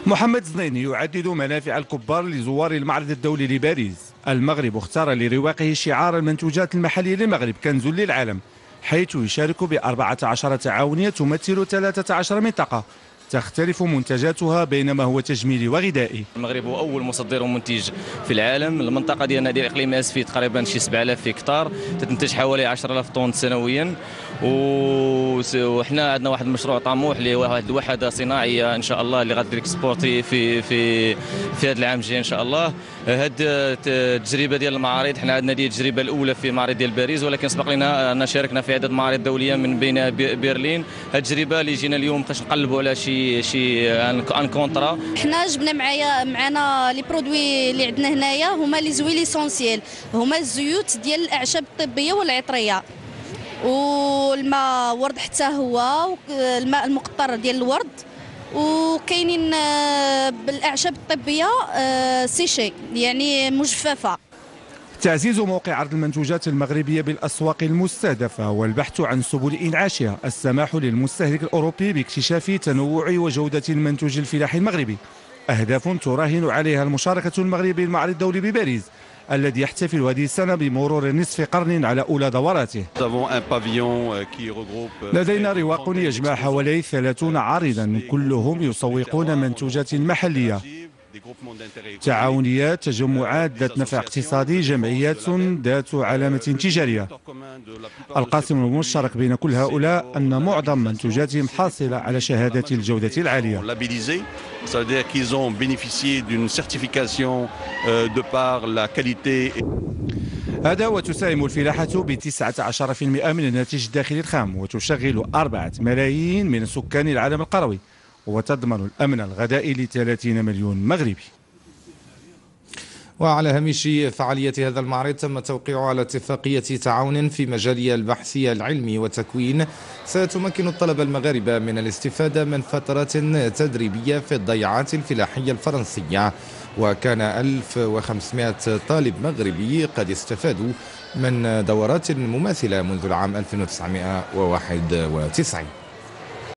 محمد زنيني يعدد منافع الكبار لزوار المعرض الدولي لباريس. المغرب اختار لرواقه شعار المنتوجات المحلية للمغرب كنز للعالم، حيث يشارك ب14 تعاونية تمثل 13 منطقة تختلف منتجاتها بين ما هو تجميلي وغذائي. المغرب هو اول مصدر ومنتج في العالم. المنطقه ديالنا ديال اقليم اسفي تقريبا شي 7000 هكتار، تنتج حوالي 10000 طن سنويا. وحنا عندنا واحد المشروع طموح اللي هو واحد الوحده صناعيه ان شاء الله اللي غادي اكسبورتي في هذا العام الجاي ان شاء الله. هاد التجربه ديال المعارض، حنا عندنا دي التجربه الاولى في معرض ديال باريس، ولكن سبق لنا ان شاركنا في عدد معارض دوليه من بين برلين. هاد التجربه اللي جينا اليوم باش نقلبوا على شي ان كونطرا. حنا جبنا معنا لي برودوي اللي عندنا هنايا هما لي زويل اسونسييل، هما الزيوت ديال الاعشاب الطبيه والعطريه، والماء ورد حتى هو الماء المقطر ديال الورد، وكاينين بالاعشاب الطبيه سيشي يعني مجففه. تعزيز موقع عرض المنتوجات المغربية بالأسواق المستهدفة والبحث عن سبل إنعاشها، السماح للمستهلك الأوروبي باكتشاف تنوع وجودة المنتوج الفلاحي المغربي، أهداف تراهن عليها المشاركة المغربية بالمعرض الدولي بباريس الذي يحتفل هذه السنة بمرور نصف قرن على أولى دوراته. لدينا رواق يجمع حوالي 30 عارضا كلهم يسوقون منتوجات محلية، تعاونيات، تجمعات ذات نفع اقتصادي، جمعيات ذات علامة تجارية. القاسم المشترك بين كل هؤلاء أن معظم منتوجاتهم حاصلة على شهادة الجودة العالية. هذا وتساهم الفلاحة ب19% من الناتج الداخلي الخام، وتشغل 4 ملايين من سكان العالم القروي، وتضمن الأمن الغذائي ل30 مليون مغربي. وعلى هامش فعالية هذا المعرض تم التوقيع على اتفاقية تعاون في مجال البحث العلمي والتكوين ستمكن الطلبة المغاربة من الاستفادة من فترات تدريبية في الضيعات الفلاحية الفرنسية. وكان 1500 طالب مغربي قد استفادوا من دورات مماثلة منذ العام 1991.